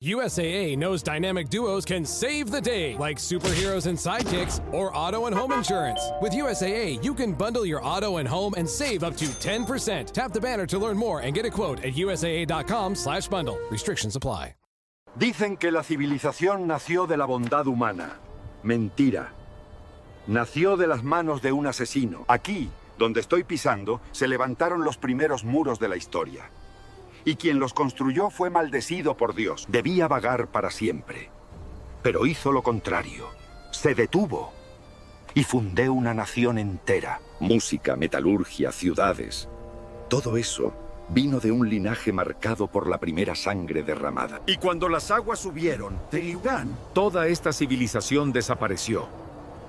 USAA knows dynamic duos can save the day, like superheroes and sidekicks, or auto and home insurance. With USAA, you can bundle your auto and home and save up to 10%. Tap the banner to learn more and get a quote at usaa.com/bundle. Restrictions apply. Dicen que la civilización nació de la bondad humana. Mentira. Nació de las manos de un asesino. Aquí, donde estoy pisando, se levantaron los primeros muros de la historia. Y quien los construyó fue maldecido por Dios. Debía vagar para siempre. Pero hizo lo contrario. Se detuvo. Y fundé una nación entera. Música, metalurgia, ciudades. Todo eso vino de un linaje marcado por la primera sangre derramada. Y cuando las aguas subieron, toda esta civilización desapareció,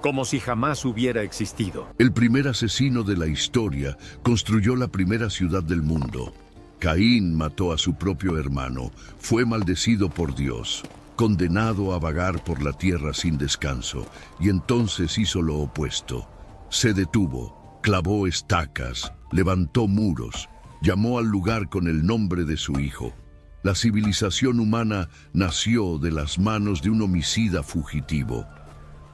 como si jamás hubiera existido. El primer asesino de la historia construyó la primera ciudad del mundo. Caín mató a su propio hermano, fue maldecido por Dios, condenado a vagar por la tierra sin descanso, y entonces hizo lo opuesto. Se detuvo, clavó estacas, levantó muros, llamó al lugar con el nombre de su hijo. La civilización humana nació de las manos de un homicida fugitivo.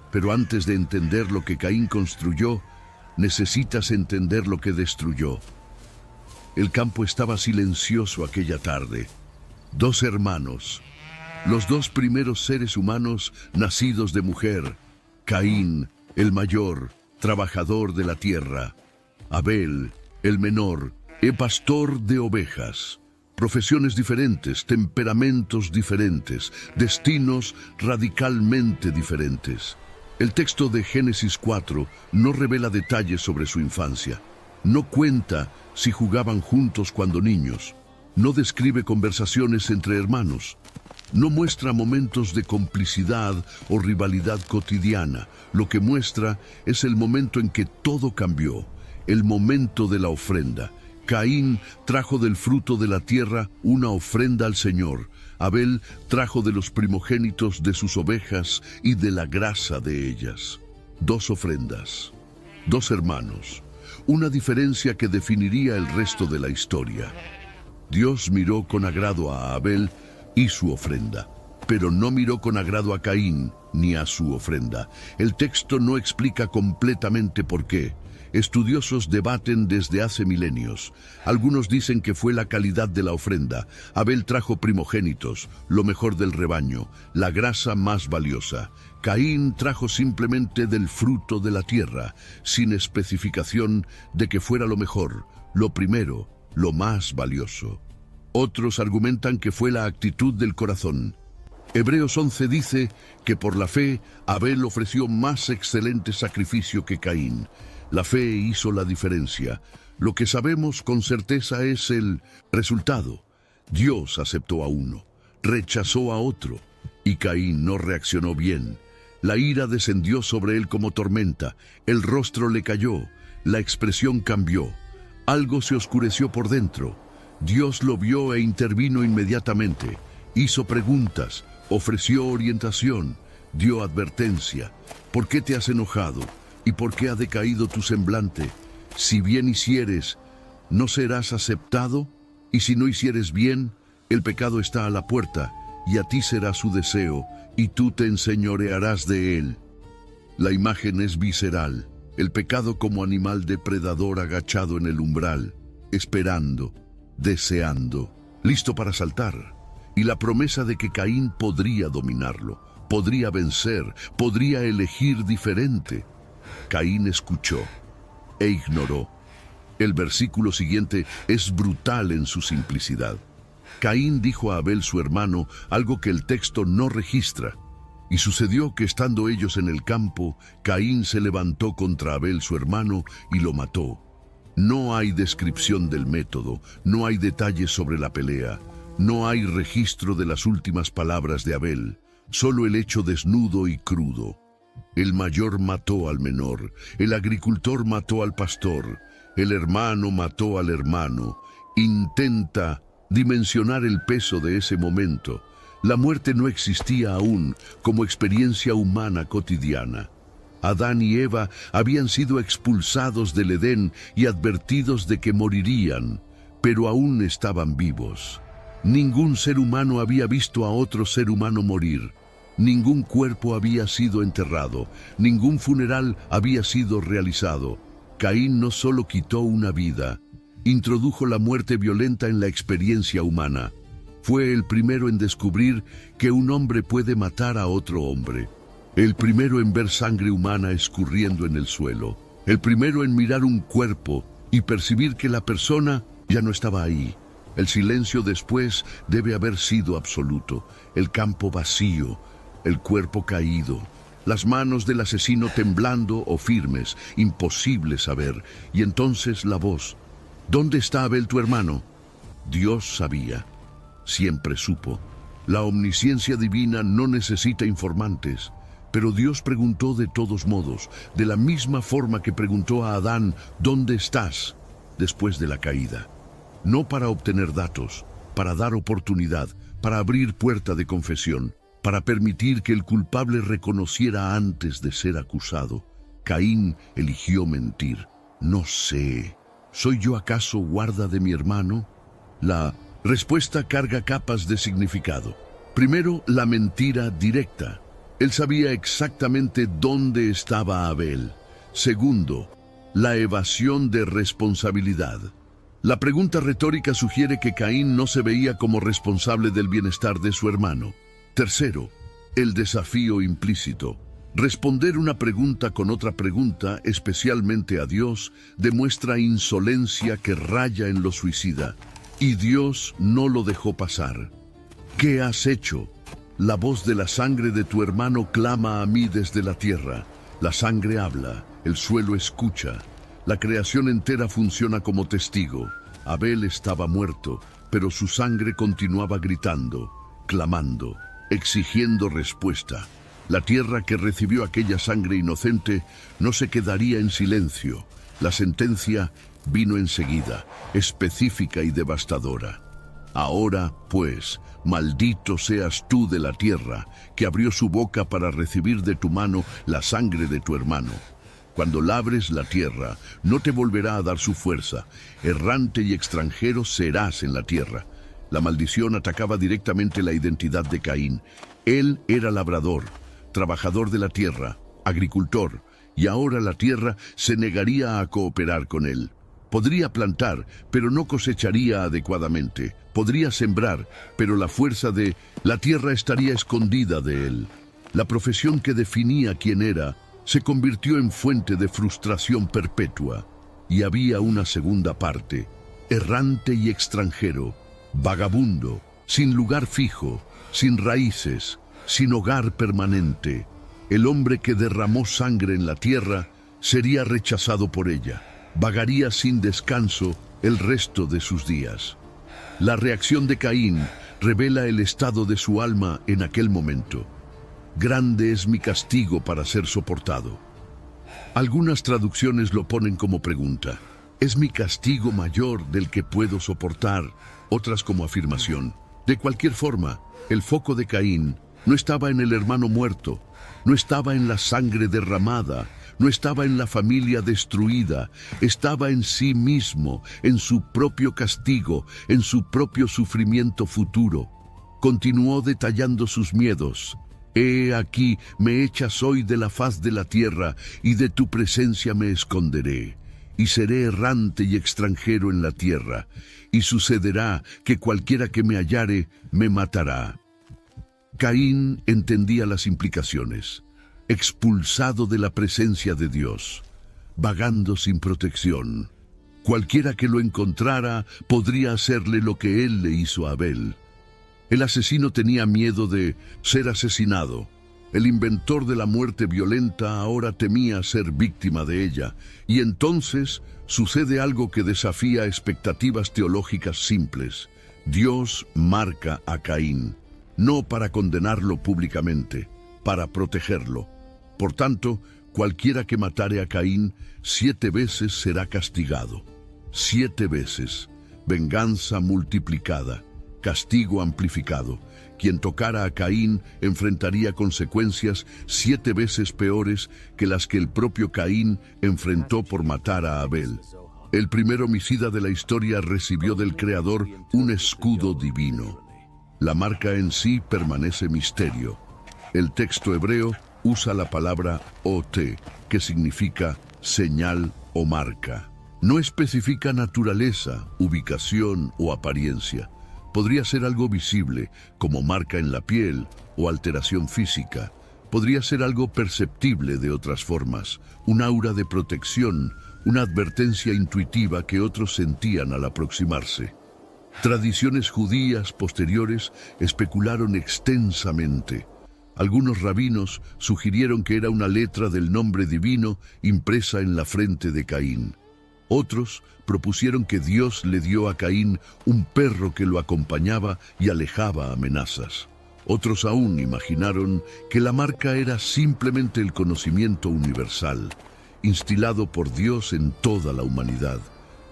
Pero antes de entender lo que Caín construyó, necesitas entender lo que destruyó. El campo estaba silencioso aquella tarde. Dos hermanos, los dos primeros seres humanos nacidos de mujer. Caín, el mayor, trabajador de la tierra. Abel, el menor, pastor de ovejas. Profesiones diferentes, temperamentos diferentes, destinos radicalmente diferentes. El texto de Génesis 4 no revela detalles sobre su infancia. No cuenta si jugaban juntos cuando niños. No describe conversaciones entre hermanos. No muestra momentos de complicidad o rivalidad cotidiana. Lo que muestra es el momento en que todo cambió, el momento de la ofrenda. Caín trajo del fruto de la tierra una ofrenda al Señor. Abel trajo de los primogénitos de sus ovejas y de la grasa de ellas. Dos ofrendas, dos hermanos. Una diferencia que definiría el resto de la historia. Dios miró con agrado a Abel y su ofrenda, pero no miró con agrado a Caín ni a su ofrenda. El texto no explica completamente por qué. Estudiosos debaten desde hace milenios. Algunos dicen que fue la calidad de la ofrenda. Abel trajo primogénitos, lo mejor del rebaño, la grasa más valiosa. Caín trajo simplemente del fruto de la tierra, sin especificación de que fuera lo mejor, lo primero, lo más valioso. Otros argumentan que fue la actitud del corazón. Hebreos 11 dice que por la fe Abel ofreció más excelente sacrificio que Caín. La fe hizo la diferencia. Lo que sabemos con certeza es el resultado. Dios aceptó a uno, rechazó a otro, y Caín no reaccionó bien. La ira descendió sobre él como tormenta, el rostro le cayó, la expresión cambió. Algo se oscureció por dentro. Dios lo vio e intervino inmediatamente. Hizo preguntas, ofreció orientación, dio advertencia. ¿Por qué te has enojado? ¿Y por qué ha decaído tu semblante? Si bien hicieres, ¿no serás aceptado? Y si no hicieres bien, el pecado está a la puerta, y a ti será su deseo, y tú te enseñorearás de él. La imagen es visceral, el pecado como animal depredador agachado en el umbral, esperando, deseando, listo para saltar, y la promesa de que Caín podría dominarlo, podría vencer, podría elegir diferente. Caín escuchó e ignoró. El versículo siguiente es brutal en su simplicidad. Caín dijo a Abel su hermano algo que el texto no registra. Y sucedió que estando ellos en el campo, Caín se levantó contra Abel su hermano y lo mató. No hay descripción del método, no hay detalles sobre la pelea, no hay registro de las últimas palabras de Abel, solo el hecho desnudo y crudo. El mayor mató al menor, el agricultor mató al pastor, el hermano mató al hermano. Intenta dimensionar el peso de ese momento. La muerte no existía aún como experiencia humana cotidiana. Adán y Eva habían sido expulsados del Edén y advertidos de que morirían, pero aún estaban vivos. Ningún ser humano había visto a otro ser humano morir. Ningún cuerpo había sido enterrado. Ningún funeral había sido realizado. Caín no solo quitó una vida, introdujo la muerte violenta en la experiencia humana. Fue el primero en descubrir que un hombre puede matar a otro hombre. El primero en ver sangre humana escurriendo en el suelo. El primero en mirar un cuerpo y percibir que la persona ya no estaba ahí. El silencio después debe haber sido absoluto. El campo vacío, el cuerpo caído, las manos del asesino temblando o firmes, imposible saber. Y entonces la voz: ¿dónde está Abel tu hermano? Dios sabía, siempre supo. La omnisciencia divina no necesita informantes. Pero Dios preguntó de todos modos, de la misma forma que preguntó a Adán: ¿dónde estás?, después de la caída. No para obtener datos, para dar oportunidad, para abrir puerta de confesión, para permitir que el culpable reconociera antes de ser acusado. Caín eligió mentir. No sé, ¿soy yo acaso guarda de mi hermano? La respuesta carga capas de significado. Primero, la mentira directa. Él sabía exactamente dónde estaba Abel. Segundo, la evasión de responsabilidad. La pregunta retórica sugiere que Caín no se veía como responsable del bienestar de su hermano. Tercero, el desafío implícito. Responder una pregunta con otra pregunta, especialmente a Dios, demuestra insolencia que raya en lo suicida. Y Dios no lo dejó pasar. ¿Qué has hecho? La voz de la sangre de tu hermano clama a mí desde la tierra. La sangre habla, el suelo escucha. La creación entera funciona como testigo. Abel estaba muerto, pero su sangre continuaba gritando, clamando, exigiendo respuesta. La tierra que recibió aquella sangre inocente no se quedaría en silencio. La sentencia vino enseguida, específica y devastadora. Ahora, pues, maldito seas tú de la tierra, que abrió su boca para recibir de tu mano la sangre de tu hermano. Cuando labres la tierra, no te volverá a dar su fuerza. Errante y extranjero serás en la tierra. La maldición atacaba directamente la identidad de Caín. Él era labrador, trabajador de la tierra, agricultor, y ahora la tierra se negaría a cooperar con él. Podría plantar, pero no cosecharía adecuadamente. Podría sembrar, pero la fuerza de la tierra estaría escondida de él. La profesión que definía quién era se convirtió en fuente de frustración perpetua. Y había una segunda parte: errante y extranjero, vagabundo, sin lugar fijo, sin raíces, sin hogar permanente. El hombre que derramó sangre en la tierra sería rechazado por ella. Vagaría sin descanso el resto de sus días. La reacción de Caín revela el estado de su alma en aquel momento. Grande es mi castigo para ser soportado. Algunas traducciones lo ponen como pregunta. ¿Es mi castigo mayor del que puedo soportar? Otras como afirmación. De cualquier forma, el foco de Caín no estaba en el hermano muerto, no estaba en la sangre derramada, no estaba en la familia destruida, estaba en sí mismo, en su propio castigo, en su propio sufrimiento futuro. Continuó detallando sus miedos. He aquí, me echas hoy de la faz de la tierra, y de tu presencia me esconderé. Y seré errante y extranjero en la tierra, y sucederá que cualquiera que me hallare, me matará. Caín entendía las implicaciones. Expulsado de la presencia de Dios, vagando sin protección. Cualquiera que lo encontrara podría hacerle lo que él le hizo a Abel. El asesino tenía miedo de ser asesinado. El inventor de la muerte violenta ahora temía ser víctima de ella. Y entonces sucede algo que desafía expectativas teológicas simples. Dios marca a Caín, no para condenarlo públicamente, para protegerlo. Por tanto, cualquiera que matare a Caín 7 veces será castigado. 7 veces. Venganza multiplicada. Castigo amplificado. Quien tocara a Caín enfrentaría consecuencias 7 veces peores que las que el propio Caín enfrentó por matar a Abel. El primer homicida de la historia recibió del Creador un escudo divino. La marca en sí permanece misterio. El texto hebreo usa la palabra OT, que significa señal o marca. No especifica naturaleza, ubicación o apariencia. Podría ser algo visible, como marca en la piel o alteración física. Podría ser algo perceptible de otras formas, un aura de protección, una advertencia intuitiva que otros sentían al aproximarse. Tradiciones judías posteriores especularon extensamente. Algunos rabinos sugirieron que era una letra del nombre divino impresa en la frente de Caín. Otros propusieron que Dios le dio a Caín un perro que lo acompañaba y alejaba amenazas. Otros aún imaginaron que la marca era simplemente el conocimiento universal, instilado por Dios en toda la humanidad,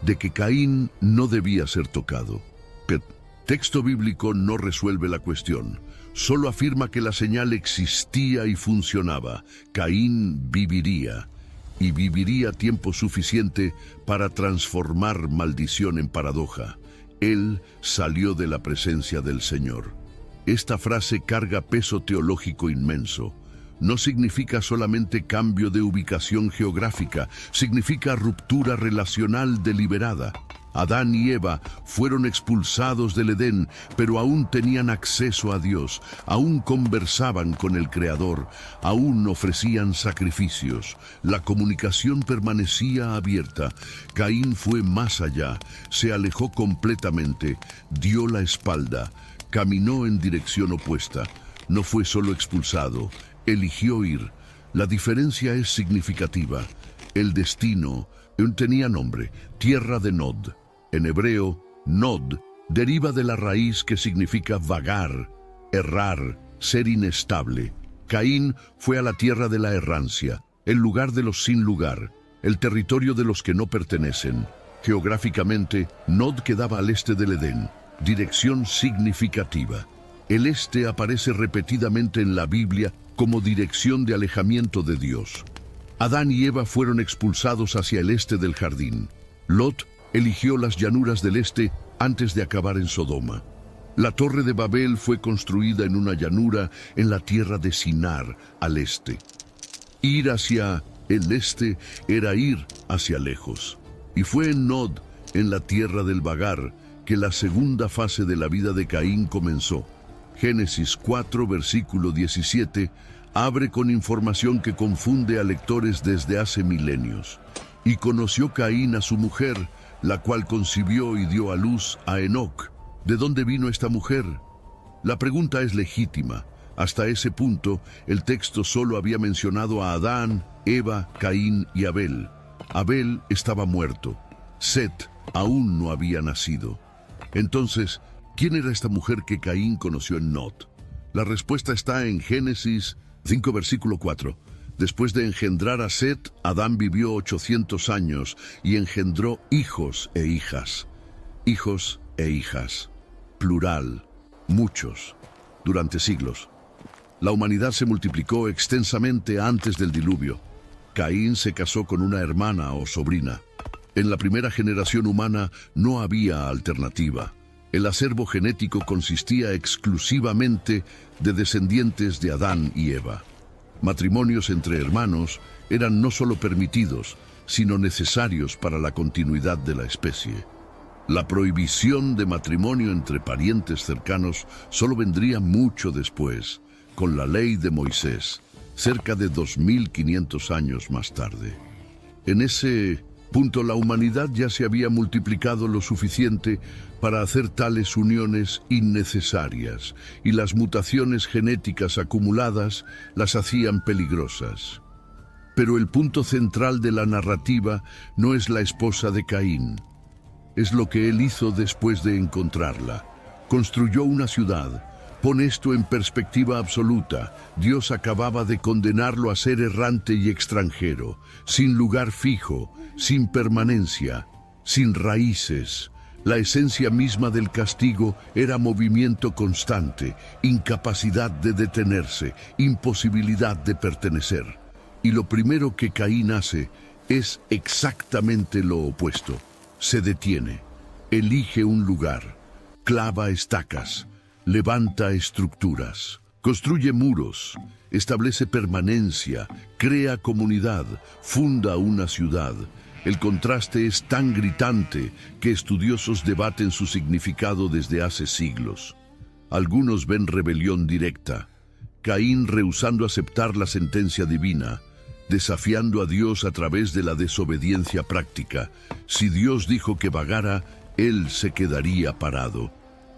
de que Caín no debía ser tocado. Pero el texto bíblico no resuelve la cuestión, solo afirma que la señal existía y funcionaba. Caín viviría, y viviría tiempo suficiente para transformar maldición en paradoja. Él salió de la presencia del Señor. Esta frase carga peso teológico inmenso. No significa solamente cambio de ubicación geográfica, significa ruptura relacional deliberada. Adán y Eva fueron expulsados del Edén, pero aún tenían acceso a Dios, aún conversaban con el Creador, aún ofrecían sacrificios. La comunicación permanecía abierta. Caín fue más allá, se alejó completamente, dio la espalda, caminó en dirección opuesta. No fue solo expulsado, eligió ir. La diferencia es significativa. El destino tenía nombre, tierra de Nod. En hebreo, Nod deriva de la raíz que significa vagar, errar, ser inestable. Caín fue a la tierra de la errancia, el lugar de los sin lugar, el territorio de los que no pertenecen. Geográficamente, Nod quedaba al este del Edén, dirección significativa. El este aparece repetidamente en la Biblia como dirección de alejamiento de Dios. Adán y Eva fueron expulsados hacia el este del jardín. Lot eligió las llanuras del este antes de acabar en Sodoma. La Torre de Babel fue construida en una llanura en la tierra de Sinar, al este. Ir hacia el este era ir hacia lejos. Y fue en Nod, en la tierra del vagar, que la segunda fase de la vida de Caín comenzó. Génesis 4, versículo 17, abre con información que confunde a lectores desde hace milenios. Y conoció Caín a su mujer, la cual concibió y dio a luz a Enoc. ¿De dónde vino esta mujer? La pregunta es legítima. Hasta ese punto, el texto solo había mencionado a Adán, Eva, Caín y Abel. Abel estaba muerto. Set aún no había nacido. Entonces, ¿quién era esta mujer que Caín conoció en Nod? La respuesta está en Génesis 5, versículo 4. Después de engendrar a Set, Adán vivió 800 años y engendró hijos e hijas. Hijos e hijas. Plural. Muchos. Durante siglos. La humanidad se multiplicó extensamente antes del diluvio. Caín se casó con una hermana o sobrina. En la primera generación humana no había alternativa. El acervo genético consistía exclusivamente de descendientes de Adán y Eva. Matrimonios entre hermanos eran no solo permitidos, sino necesarios para la continuidad de la especie. La prohibición de matrimonio entre parientes cercanos solo vendría mucho después, con la ley de Moisés, cerca de 2500 años más tarde. En ese punto, la humanidad ya se había multiplicado lo suficiente para hacer tales uniones innecesarias, y las mutaciones genéticas acumuladas las hacían peligrosas. Pero el punto central de la narrativa no es la esposa de Caín. Es lo que él hizo después de encontrarla. Construyó una ciudad. Pon esto en perspectiva absoluta. Dios acababa de condenarlo a ser errante y extranjero, sin lugar fijo, sin permanencia, sin raíces. La esencia misma del castigo era movimiento constante, incapacidad de detenerse, imposibilidad de pertenecer. Y lo primero que Caín hace es exactamente lo opuesto. Se detiene, elige un lugar, clava estacas, levanta estructuras, construye muros, establece permanencia, crea comunidad, funda una ciudad. El contraste es tan gritante que estudiosos debaten su significado desde hace siglos. Algunos ven rebelión directa, Caín rehusando aceptar la sentencia divina, desafiando a Dios a través de la desobediencia práctica. Si Dios dijo que vagara, él se quedaría parado.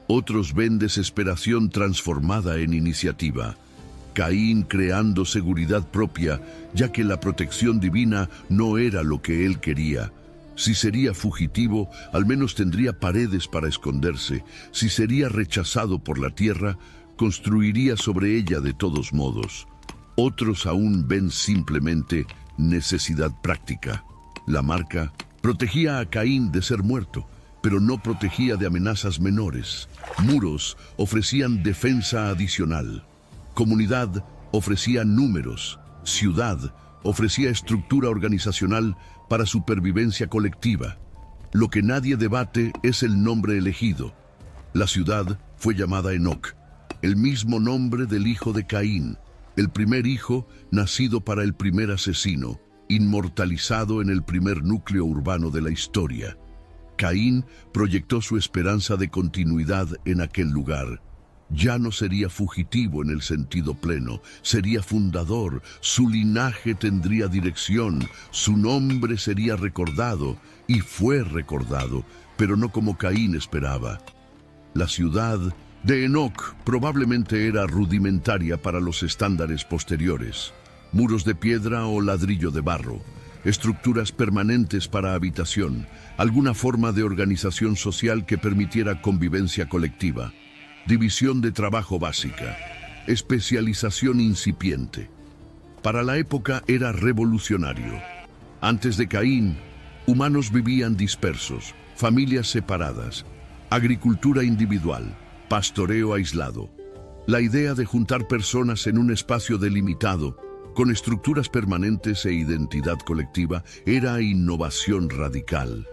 Otros ven desesperación transformada en iniciativa. Caín creando seguridad propia, ya que la protección divina no era lo que él quería. Si sería fugitivo, al menos tendría paredes para esconderse. Si sería rechazado por la tierra, construiría sobre ella de todos modos. Otros aún ven simplemente necesidad práctica. La marca protegía a Caín de ser muerto, pero no protegía de amenazas menores. Muros ofrecían defensa adicional. Comunidad ofrecía números. Ciudad ofrecía estructura organizacional para supervivencia colectiva. Lo que nadie debate es el nombre elegido. La ciudad fue llamada Enoc, el mismo nombre del hijo de Caín, el primer hijo nacido para el primer asesino, inmortalizado en el primer núcleo urbano de la historia. Caín proyectó su esperanza de continuidad en aquel lugar. Ya no sería fugitivo en el sentido pleno, sería fundador, su linaje tendría dirección, su nombre sería recordado, y fue recordado, pero no como Caín esperaba. La ciudad de Enoc probablemente era rudimentaria para los estándares posteriores. Muros de piedra o ladrillo de barro, estructuras permanentes para habitación, alguna forma de organización social que permitiera convivencia colectiva. División de trabajo básica, especialización incipiente. Para la época era revolucionario. Antes de Caín, humanos vivían dispersos, familias separadas, agricultura individual, pastoreo aislado. La idea de juntar personas en un espacio delimitado, con estructuras permanentes e identidad colectiva, era innovación radical.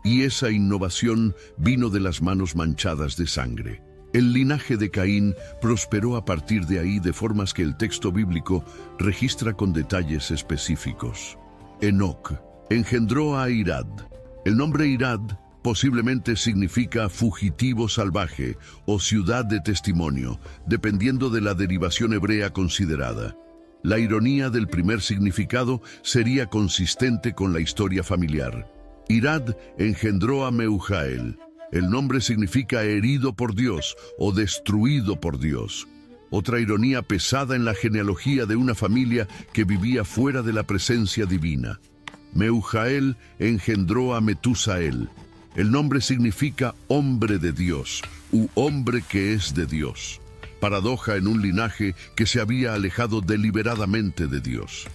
Y esa innovación vino de las manos manchadas de sangre. El linaje de Caín prosperó a partir de ahí de formas que el texto bíblico registra con detalles específicos. Enoc engendró a Irad. El nombre Irad posiblemente significa fugitivo salvaje o ciudad de testimonio, dependiendo de la derivación hebrea considerada. La ironía del primer significado sería consistente con la historia familiar. Irad engendró a Meujael. El nombre significa herido por Dios o destruido por Dios. Otra ironía pesada en la genealogía de una familia que vivía fuera de la presencia divina. Meujael engendró a Metusael. El nombre significa hombre de Dios, u hombre que es de Dios. Paradoja en un linaje que se había alejado deliberadamente de Dios.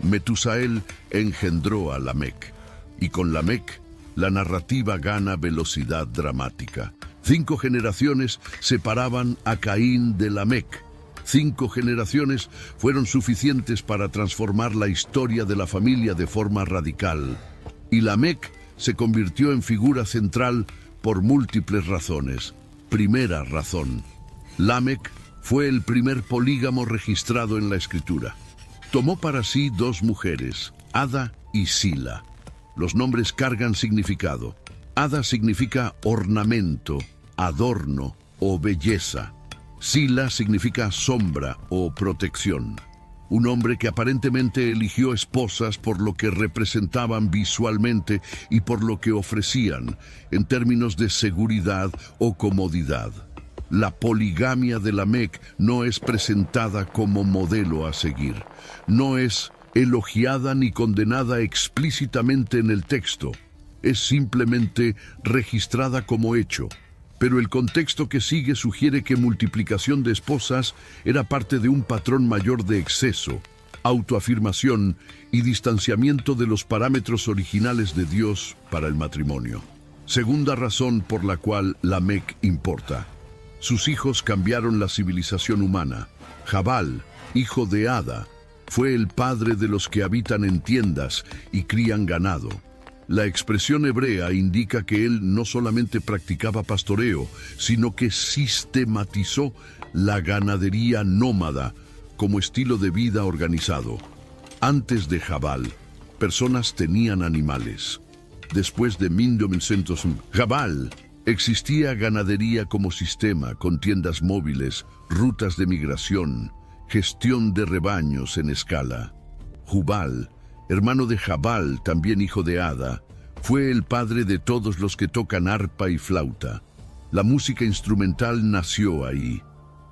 Metusael engendró a Lamec, y con Lamec, la narrativa gana velocidad dramática. 5 generaciones separaban a Caín de Lamec. 5 generaciones fueron suficientes para transformar la historia de la familia de forma radical. Y Lamec se convirtió en figura central por múltiples razones. Primera razón: Lamec fue el primer polígamo registrado en la Escritura. Tomó para sí 2 mujeres, Ada y Sila. Los nombres cargan significado. Ada significa ornamento, adorno o belleza. Sila significa sombra o protección. Un hombre que aparentemente eligió esposas por lo que representaban visualmente y por lo que ofrecían en términos de seguridad o comodidad. La poligamia de Lamec no es presentada como modelo a seguir. No es elogiada ni condenada explícitamente en el texto. Es simplemente registrada como hecho. Pero el contexto que sigue sugiere que multiplicación de esposas era parte de un patrón mayor de exceso, autoafirmación y distanciamiento de los parámetros originales de Dios para el matrimonio. Segunda razón por la cual Lamec importa. Sus hijos cambiaron la civilización humana. Jabal, hijo de Ada, Fue el padre de los que habitan en tiendas y crían ganado. La expresión hebrea indica que él no solamente practicaba pastoreo, sino que sistematizó la ganadería nómada como estilo de vida organizado. Antes de Jabal, personas tenían animales. Después de 1900, Jabal, existía ganadería como sistema, con tiendas móviles, rutas de migración, gestión de rebaños en escala. Jubal, hermano de Jabal, también hijo de Ada, fue el padre de todos los que tocan arpa y flauta. La música instrumental nació ahí.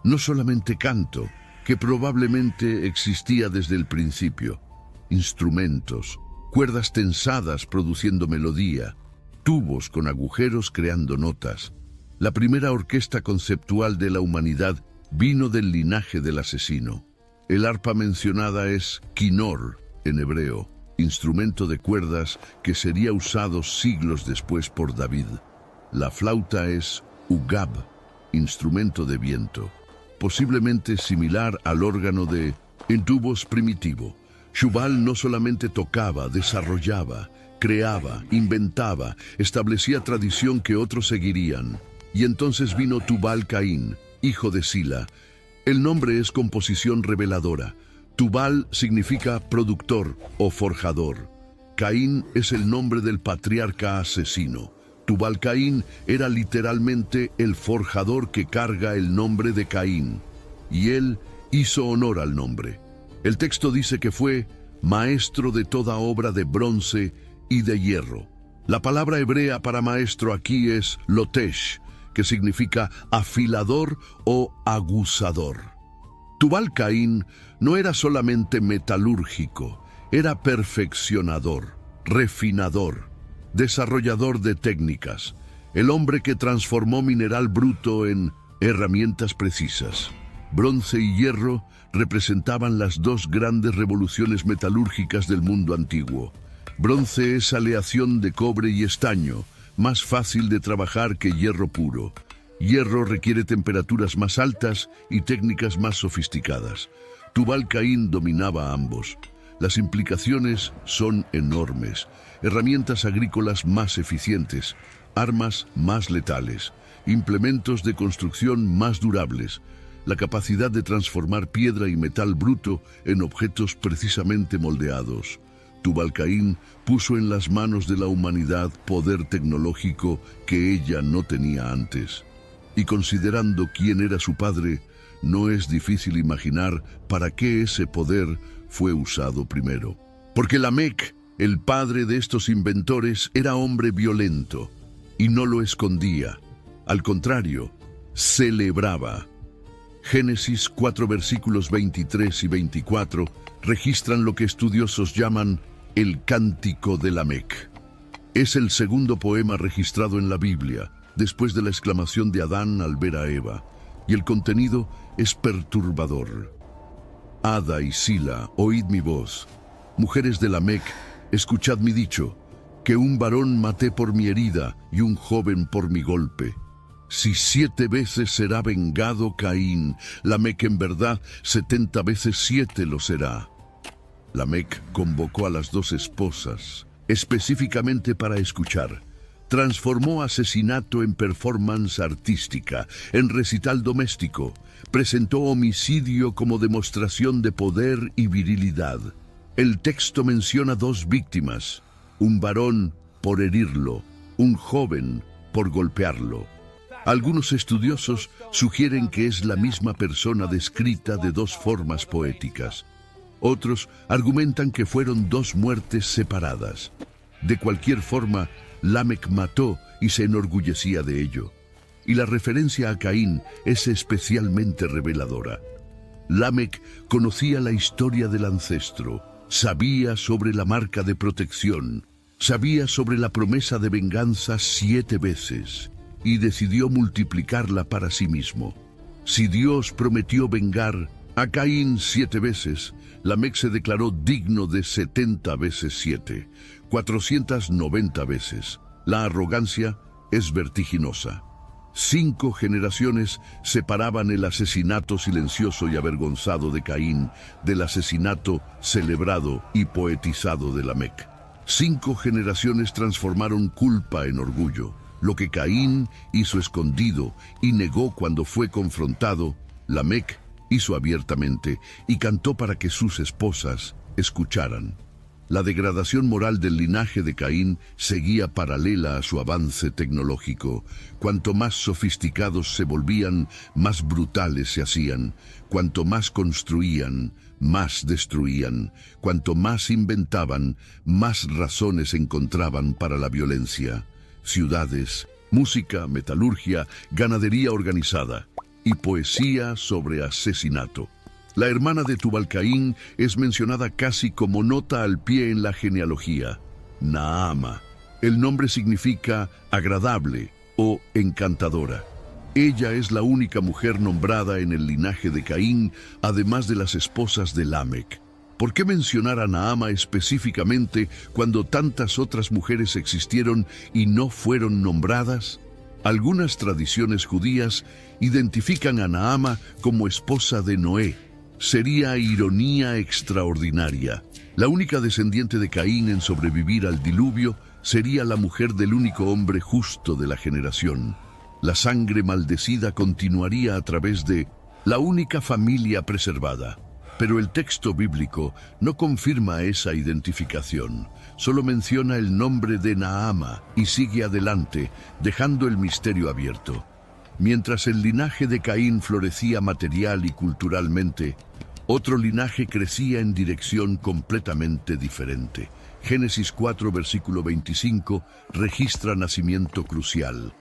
No solamente canto, que probablemente existía desde el principio. Instrumentos, cuerdas tensadas produciendo melodía, tubos con agujeros creando notas. La primera orquesta conceptual de la humanidad vino del linaje del asesino. El arpa mencionada es kinor en hebreo, instrumento de cuerdas que sería usado siglos después por David. La flauta es ugab, instrumento de viento, posiblemente similar al órgano de en tubos primitivo. Jubal no solamente tocaba, desarrollaba, creaba, inventaba, establecía tradición que otros seguirían. Y entonces vino Tubal Caín, hijo de Sila. El nombre es composición reveladora. Tubal significa productor o forjador. Caín es el nombre del patriarca asesino. Tubal Caín era literalmente el forjador que carga el nombre de Caín. Y él hizo honor al nombre. El texto dice que fue maestro de toda obra de bronce y de hierro. La palabra hebrea para maestro aquí es lotesh, que significa afilador o aguzador. Tubal Caín no era solamente metalúrgico, era perfeccionador, refinador, desarrollador de técnicas, el hombre que transformó mineral bruto en herramientas precisas. Bronce y hierro representaban las dos grandes revoluciones metalúrgicas del mundo antiguo. Bronce es aleación de cobre y estaño, más fácil de trabajar que hierro puro. Hierro requiere temperaturas más altas y técnicas más sofisticadas. Tubal Caín dominaba ambos. Las implicaciones son enormes. Herramientas agrícolas más eficientes, armas más letales, implementos de construcción más durables, la capacidad de transformar piedra y metal bruto en objetos precisamente moldeados. Tubal Caín puso en las manos de la humanidad poder tecnológico que ella no tenía antes. Y considerando quién era su padre, no es difícil imaginar para qué ese poder fue usado primero. Porque Lamec, el padre de estos inventores, era hombre violento y no lo escondía. Al contrario, celebraba. Génesis 4 versículos 23 y 24 registran lo que estudiosos llaman el Cántico de Lamec. Es el segundo poema registrado en la Biblia, después de la exclamación de Adán al ver a Eva, y el contenido es perturbador. Ada y Sila, oíd mi voz. Mujeres de Lamec, escuchad mi dicho, que un varón maté por mi herida y un joven por mi golpe. Si 7 veces será vengado Caín, Lamec en verdad 70 veces 7 lo será. Lamec convocó a las 2 esposas, específicamente para escuchar. Transformó asesinato en performance artística, en recital doméstico. Presentó homicidio como demostración de poder y virilidad. El texto menciona 2 víctimas, un varón por herirlo, un joven por golpearlo. Algunos estudiosos sugieren que es la misma persona descrita de 2 formas poéticas. Otros argumentan que fueron 2 muertes separadas. De cualquier forma, Lamec mató y se enorgullecía de ello. Y la referencia a Caín es especialmente reveladora. Lamec conocía la historia del ancestro, sabía sobre la marca de protección, sabía sobre la promesa de venganza 7 veces. Y decidió multiplicarla para sí mismo. Si Dios prometió vengar a Caín 7 veces, Lamec se declaró digno de 70 veces 7, 490 veces. La arrogancia es vertiginosa. 5 generaciones separaban el asesinato silencioso y avergonzado de Caín del asesinato celebrado y poetizado de Lamec. 5 generaciones transformaron culpa en orgullo. Lo que Caín hizo escondido y negó cuando fue confrontado, Lamec hizo abiertamente y cantó para que sus esposas escucharan. La degradación moral del linaje de Caín seguía paralela a su avance tecnológico. Cuanto más sofisticados se volvían, más brutales se hacían. Cuanto más construían, más destruían. Cuanto más inventaban, más razones encontraban para la violencia. Ciudades, música, metalurgia, ganadería organizada y poesía sobre asesinato. La hermana de Tubal-Caín es mencionada casi como nota al pie en la genealogía, Naama. El nombre significa agradable o encantadora. Ella es la única mujer nombrada en el linaje de Caín, además de las esposas de Lamec. ¿Por qué mencionar a Naama específicamente cuando tantas otras mujeres existieron y no fueron nombradas? Algunas tradiciones judías identifican a Naama como esposa de Noé. Sería ironía extraordinaria. La única descendiente de Caín en sobrevivir al diluvio sería la mujer del único hombre justo de la generación. La sangre maldecida continuaría a través de la única familia preservada. Pero el texto bíblico no confirma esa identificación. Solo menciona el nombre de Naama y sigue adelante, dejando el misterio abierto. Mientras el linaje de Caín florecía material y culturalmente, otro linaje crecía en dirección completamente diferente. Génesis 4, versículo 25, registra nacimiento crucial.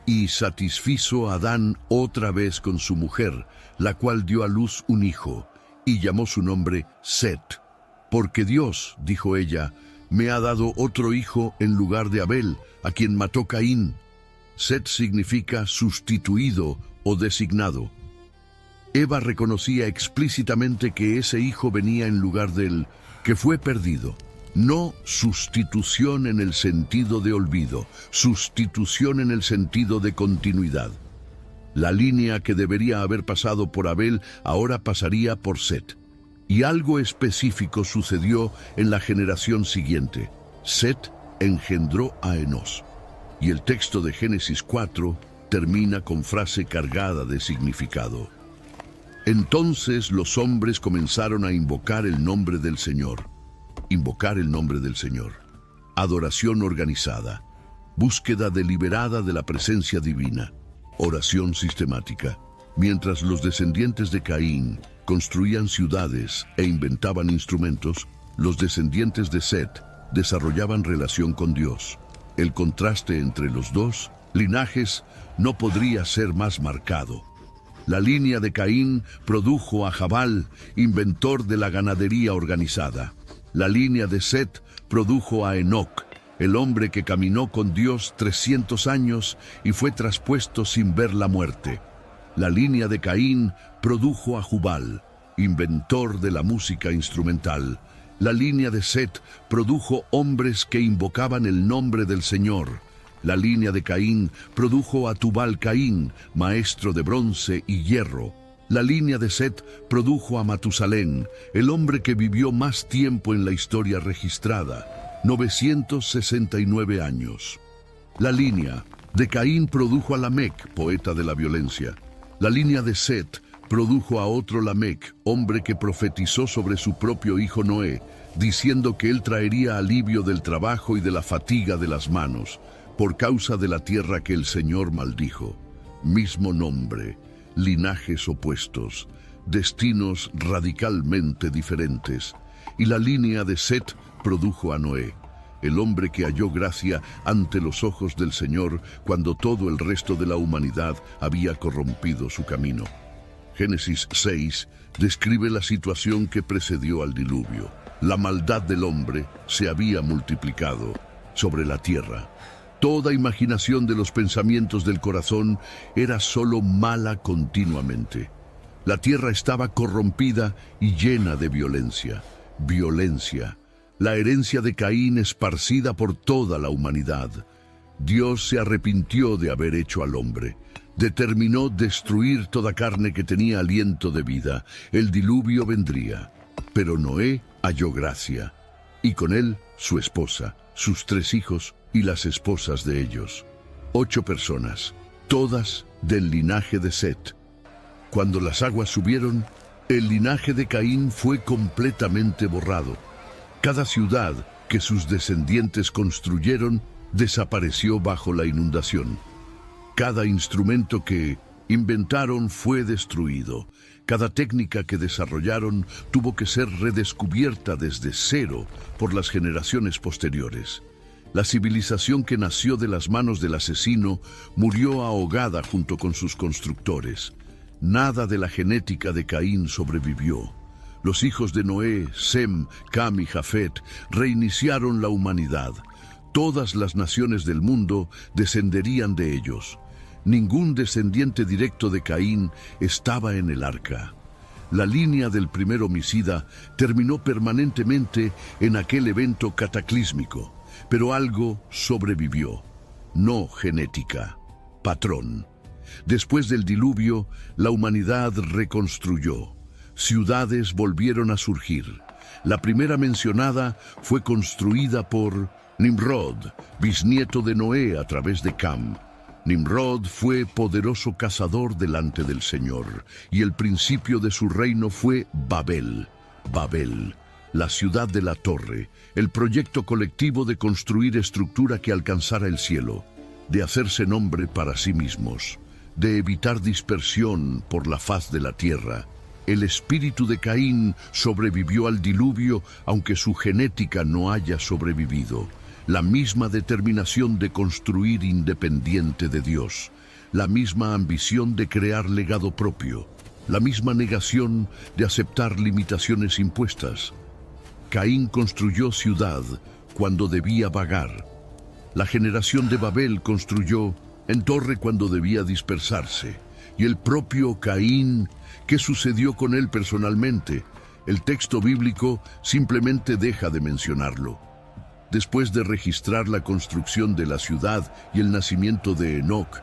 Y satisfizo a Adán otra vez con su mujer, la cual dio a luz un hijo, y llamó su nombre Set. Porque Dios, dijo ella, me ha dado otro hijo en lugar de Abel, a quien mató Caín. Set significa sustituido o designado. Eva reconocía explícitamente que ese hijo venía en lugar del que fue perdido. No sustitución en el sentido de olvido, sustitución en el sentido de continuidad. La línea que debería haber pasado por Abel ahora pasaría por Set. Y algo específico sucedió en la generación siguiente. Set engendró a Enós. Y el texto de Génesis 4 termina con frase cargada de significado. Entonces los hombres comenzaron a invocar el nombre del Señor. Invocar el nombre del Señor. Adoración organizada. Búsqueda deliberada de la presencia divina. Oración sistemática. Mientras los descendientes de Caín construían ciudades e inventaban instrumentos, los descendientes de Set desarrollaban relación con Dios. El contraste entre los dos linajes no podría ser más marcado. La línea de Caín produjo a Jabal, inventor de la ganadería organizada. La línea de Set produjo a Enoc, el hombre que caminó con Dios 300 años y fue traspuesto sin ver la muerte. La línea de Caín produjo a Jubal, inventor de la música instrumental. La línea de Set produjo hombres que invocaban el nombre del Señor. La línea de Caín produjo a Tubal-Caín, maestro de bronce y hierro. La línea de Set produjo a Matusalén, el hombre que vivió más tiempo en la historia registrada, 969 años. La línea de Caín produjo a Lamec, poeta de la violencia. La línea de Set produjo a otro Lamec, hombre que profetizó sobre su propio hijo Noé, diciendo que él traería alivio del trabajo y de la fatiga de las manos, por causa de la tierra que el Señor maldijo. Mismo nombre, linajes opuestos, destinos radicalmente diferentes. Y la línea de Set produjo a Noé, el hombre que halló gracia ante los ojos del Señor cuando todo el resto de la humanidad había corrompido su camino. Génesis 6 describe la situación que precedió al diluvio. La maldad del hombre se había multiplicado sobre la tierra. Toda imaginación de los pensamientos del corazón era solo mala continuamente. La tierra estaba corrompida y llena de violencia. Violencia. La herencia de Caín esparcida por toda la humanidad. Dios se arrepintió de haber hecho al hombre. determinó destruir toda carne que tenía aliento de vida. El diluvio vendría, pero Noé halló gracia, y con él su esposa, sus 3 hijos y las esposas de ellos. 8 personas, todas del linaje de Set. Cuando las aguas subieron, el linaje de Caín fue completamente borrado. Cada ciudad que sus descendientes construyeron desapareció bajo la inundación. Cada instrumento que inventaron fue destruido. Cada técnica que desarrollaron tuvo que ser redescubierta desde cero por las generaciones posteriores. La civilización que nació de las manos del asesino murió ahogada junto con sus constructores. Nada de la genética de Caín sobrevivió. Los hijos de Noé, Sem, Cam y Jafet, reiniciaron la humanidad. Todas las naciones del mundo descenderían de ellos. Ningún descendiente directo de Caín estaba en el arca. La línea del primer homicida terminó permanentemente en aquel evento cataclísmico, pero algo sobrevivió. No genética, patrón. Después del diluvio, la humanidad reconstruyó. Ciudades volvieron a surgir. La primera mencionada fue construida por Nimrod, bisnieto de Noé a través de Cam. Nimrod fue poderoso cazador delante del Señor, y el principio de su reino fue Babel. Babel, la ciudad de la torre, el proyecto colectivo de construir estructura que alcanzara el cielo, de hacerse nombre para sí mismos, de evitar dispersión por la faz de la tierra. El espíritu de Caín sobrevivió al diluvio, aunque su genética no haya sobrevivido. La misma determinación de construir independiente de Dios, la misma ambición de crear legado propio, la misma negación de aceptar limitaciones impuestas. Caín construyó ciudad cuando debía vagar. La generación de Babel construyó en torre cuando debía dispersarse. Y el propio Caín, ¿qué sucedió con él personalmente? El texto bíblico simplemente deja de mencionarlo. Después de registrar la construcción de la ciudad y el nacimiento de Enoc,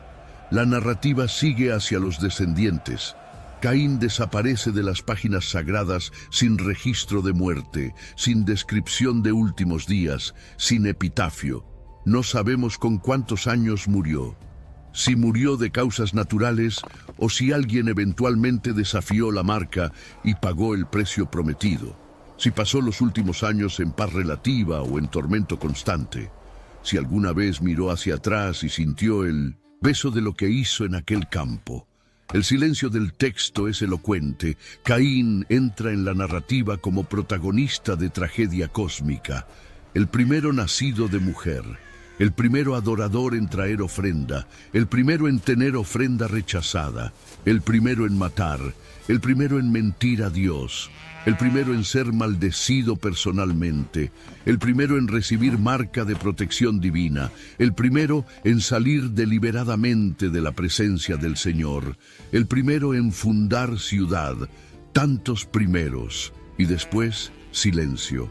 la narrativa sigue hacia los descendientes. Caín desaparece de las páginas sagradas sin registro de muerte, sin descripción de últimos días, sin epitafio. No sabemos con cuántos años murió, si murió de causas naturales o si alguien eventualmente desafió la marca y pagó el precio prometido. Si pasó los últimos años en paz relativa o en tormento constante. Si alguna vez miró hacia atrás y sintió el peso de lo que hizo en aquel campo. El silencio del texto es elocuente. Caín entra en la narrativa como protagonista de tragedia cósmica. El primero nacido de mujer. El primero adorador en traer ofrenda. El primero en tener ofrenda rechazada. El primero en matar. El primero en mentir a Dios. El primero en ser maldecido personalmente, el primero en recibir marca de protección divina, el primero en salir deliberadamente de la presencia del Señor, el primero en fundar ciudad, tantos primeros, y después silencio.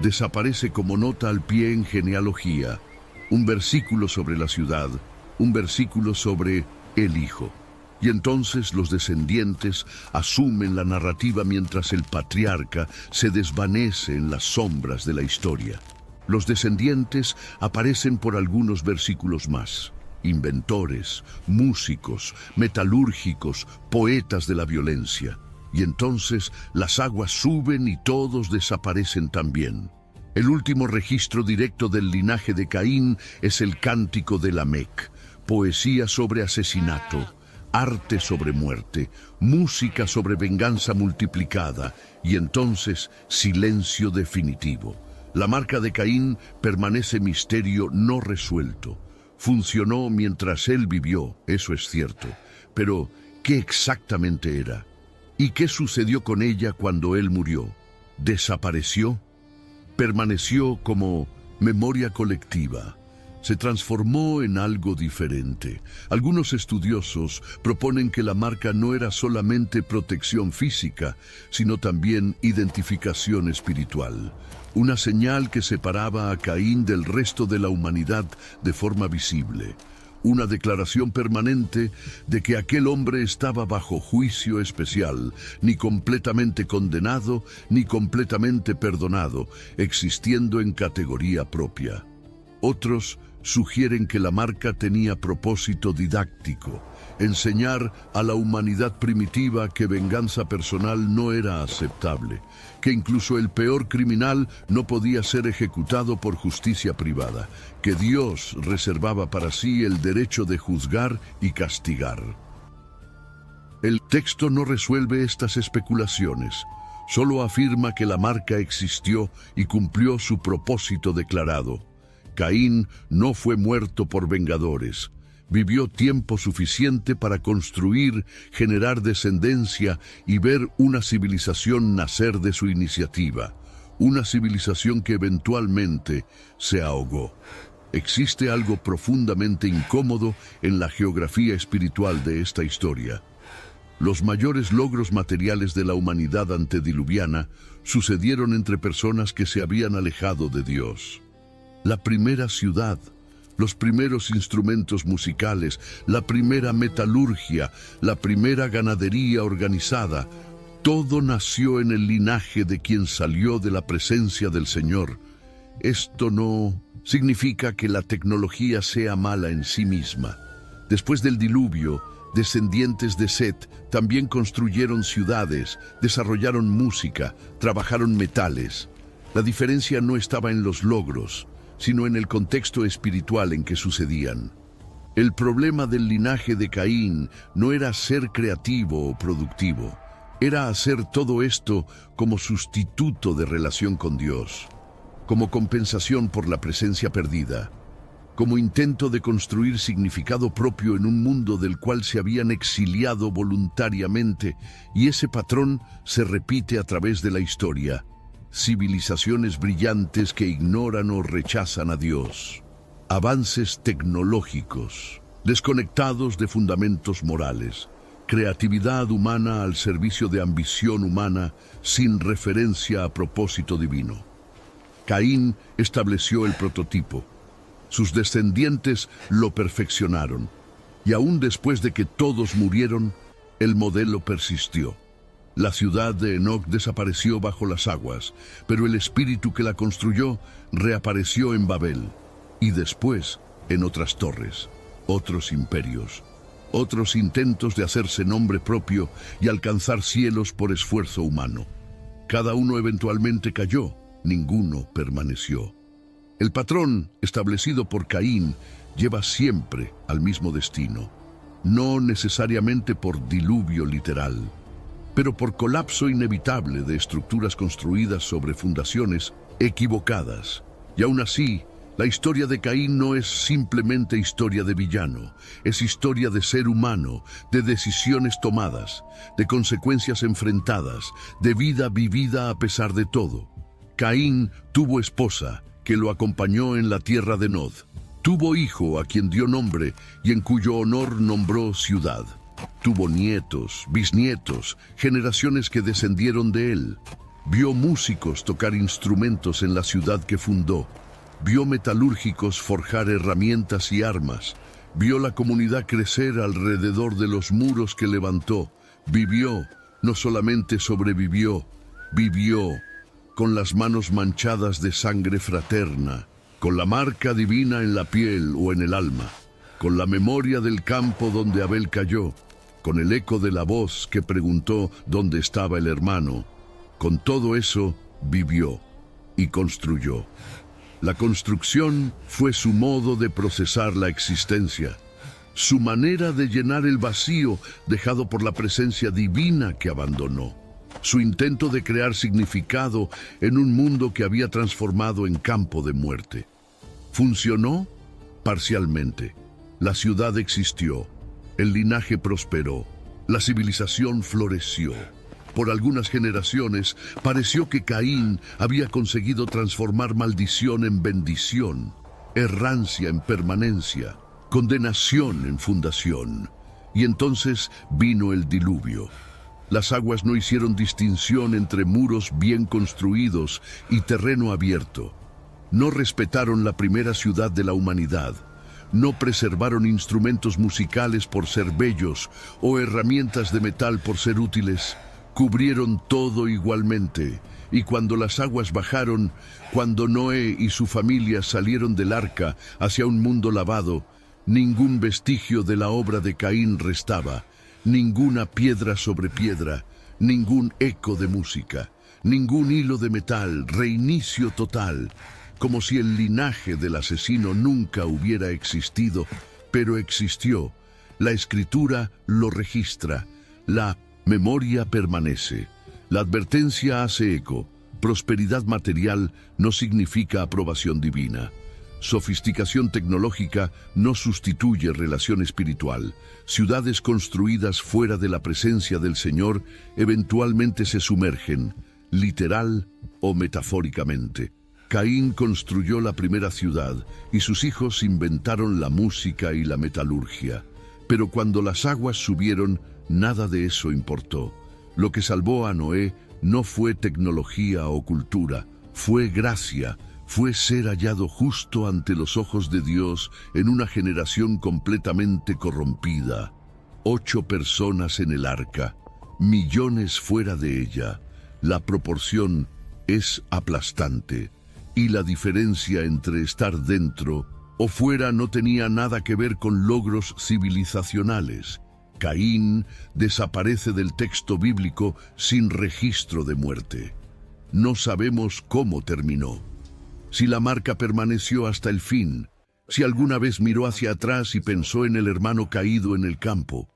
Desaparece como nota al pie en genealogía, un versículo sobre la ciudad, un versículo sobre el Hijo. Y entonces los descendientes asumen la narrativa mientras el patriarca se desvanece en las sombras de la historia. Los descendientes aparecen por algunos versículos más. Inventores, músicos, metalúrgicos, poetas de la violencia. Y entonces las aguas suben y todos desaparecen también. El último registro directo del linaje de Caín es el Cántico de Lamec, poesía sobre asesinato, arte sobre muerte, música sobre venganza multiplicada, y entonces silencio definitivo. La marca de Caín permanece misterio no resuelto. Funcionó mientras él vivió, eso es cierto, pero ¿qué exactamente era? ¿Y qué sucedió con ella cuando él murió? ¿Desapareció? Permaneció como memoria colectiva. Se transformó en algo diferente. Algunos estudiosos proponen que la marca no era solamente protección física, sino también identificación espiritual. Una señal que separaba a Caín del resto de la humanidad de forma visible. una declaración permanente de que aquel hombre estaba bajo juicio especial, ni completamente condenado, ni completamente perdonado, existiendo en categoría propia. Otros sugieren que la marca tenía propósito didáctico, enseñar a la humanidad primitiva que venganza personal no era aceptable, que incluso el peor criminal no podía ser ejecutado por justicia privada, que Dios reservaba para sí el derecho de juzgar y castigar. El texto no resuelve estas especulaciones, solo afirma que la marca existió y cumplió su propósito declarado. Caín no fue muerto por vengadores. Vivió tiempo suficiente para construir, generar descendencia y ver una civilización nacer de su iniciativa. Una civilización que eventualmente se ahogó. Existe algo profundamente incómodo en la geografía espiritual de esta historia. Los mayores logros materiales de la humanidad antediluviana sucedieron entre personas que se habían alejado de Dios. La primera ciudad, los primeros instrumentos musicales, la primera metalurgia, la primera ganadería organizada, todo nació en el linaje de quien salió de la presencia del Señor. Esto no significa que la tecnología sea mala en sí misma. Después del diluvio, descendientes de Set también construyeron ciudades, desarrollaron música, trabajaron metales. La diferencia no estaba en los logros, sino en el contexto espiritual en que sucedían. El problema del linaje de Caín no era ser creativo o productivo, era hacer todo esto como sustituto de relación con Dios, como compensación por la presencia perdida, como intento de construir significado propio en un mundo del cual se habían exiliado voluntariamente, y ese patrón se repite a través de la historia. Civilizaciones brillantes que ignoran o rechazan a Dios. Avances tecnológicos, desconectados de fundamentos morales. Creatividad humana al servicio de ambición humana sin referencia a propósito divino. Caín estableció el prototipo. Sus descendientes lo perfeccionaron. Y aún después de que todos murieron, el modelo persistió. La ciudad de Enoc desapareció bajo las aguas, pero el espíritu que la construyó reapareció en Babel, y después en otras torres, otros imperios, otros intentos de hacerse nombre propio y alcanzar cielos por esfuerzo humano. Cada uno eventualmente cayó, ninguno permaneció. El patrón establecido por Caín lleva siempre al mismo destino, no necesariamente por diluvio literal, pero por colapso inevitable de estructuras construidas sobre fundaciones equivocadas. Y aún así, la historia de Caín no es simplemente historia de villano, es historia de ser humano, de decisiones tomadas, de consecuencias enfrentadas, de vida vivida a pesar de todo. Caín tuvo esposa, que lo acompañó en la tierra de Nod. Tuvo hijo a quien dio nombre y en cuyo honor nombró ciudad. Tuvo nietos, bisnietos, generaciones que descendieron de él. Vio músicos tocar instrumentos en la ciudad que fundó. Vio metalúrgicos forjar herramientas y armas. Vio la comunidad crecer alrededor de los muros que levantó. Vivió, no solamente sobrevivió, vivió, con las manos manchadas de sangre fraterna, con la marca divina en la piel o en el alma, con la memoria del campo donde Abel cayó, con el eco de la voz que preguntó dónde estaba el hermano. Con todo eso, vivió y construyó. La construcción fue su modo de procesar la existencia, su manera de llenar el vacío dejado por la presencia divina que abandonó, su intento de crear significado en un mundo que había transformado en campo de muerte. ¿Funcionó? Parcialmente. La ciudad existió. El linaje prosperó, la civilización floreció. Por algunas generaciones pareció que Caín había conseguido transformar maldición en bendición, errancia en permanencia, condenación en fundación. Y entonces vino el diluvio. Las aguas no hicieron distinción entre muros bien construidos y terreno abierto. No respetaron la primera ciudad de la humanidad. No preservaron instrumentos musicales por ser bellos o herramientas de metal por ser útiles. Cubrieron todo igualmente. Y cuando las aguas bajaron, cuando Noé y su familia salieron del arca hacia un mundo lavado, ningún vestigio de la obra de Caín restaba, ninguna piedra sobre piedra, ningún eco de música, ningún hilo de metal, reinicio total, como si el linaje del asesino nunca hubiera existido, pero existió. La escritura lo registra, la memoria permanece. La advertencia hace eco. Prosperidad material no significa aprobación divina. Sofisticación tecnológica no sustituye relación espiritual. Ciudades construidas fuera de la presencia del Señor eventualmente se sumergen, literal o metafóricamente. Caín construyó la primera ciudad y sus hijos inventaron la música y la metalurgia. Pero cuando las aguas subieron, nada de eso importó. Lo que salvó a Noé no fue tecnología o cultura, fue gracia, fue ser hallado justo ante los ojos de Dios en una generación completamente corrompida. 8 personas en el arca, millones fuera de ella. La proporción es aplastante, y la diferencia entre estar dentro o fuera no tenía nada que ver con logros civilizacionales. Caín desaparece del texto bíblico sin registro de muerte. No sabemos cómo terminó. Si la marca permaneció hasta el fin, si alguna vez miró hacia atrás y pensó en el hermano caído en el campo.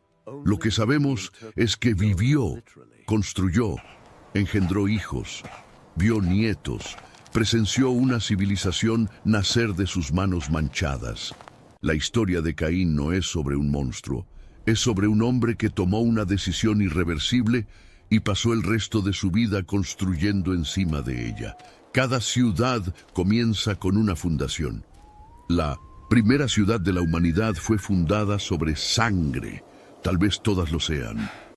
Lo que sabemos es que vivió, construyó, engendró hijos, vio nietos, presenció una civilización nacer de sus manos manchadas. La historia de Caín no es sobre un monstruo, es sobre un hombre que tomó una decisión irreversible y pasó el resto de su vida construyendo encima de ella. Cada ciudad comienza con una fundación. La primera ciudad de la humanidad fue fundada sobre sangre. Tal vez todas lo sean.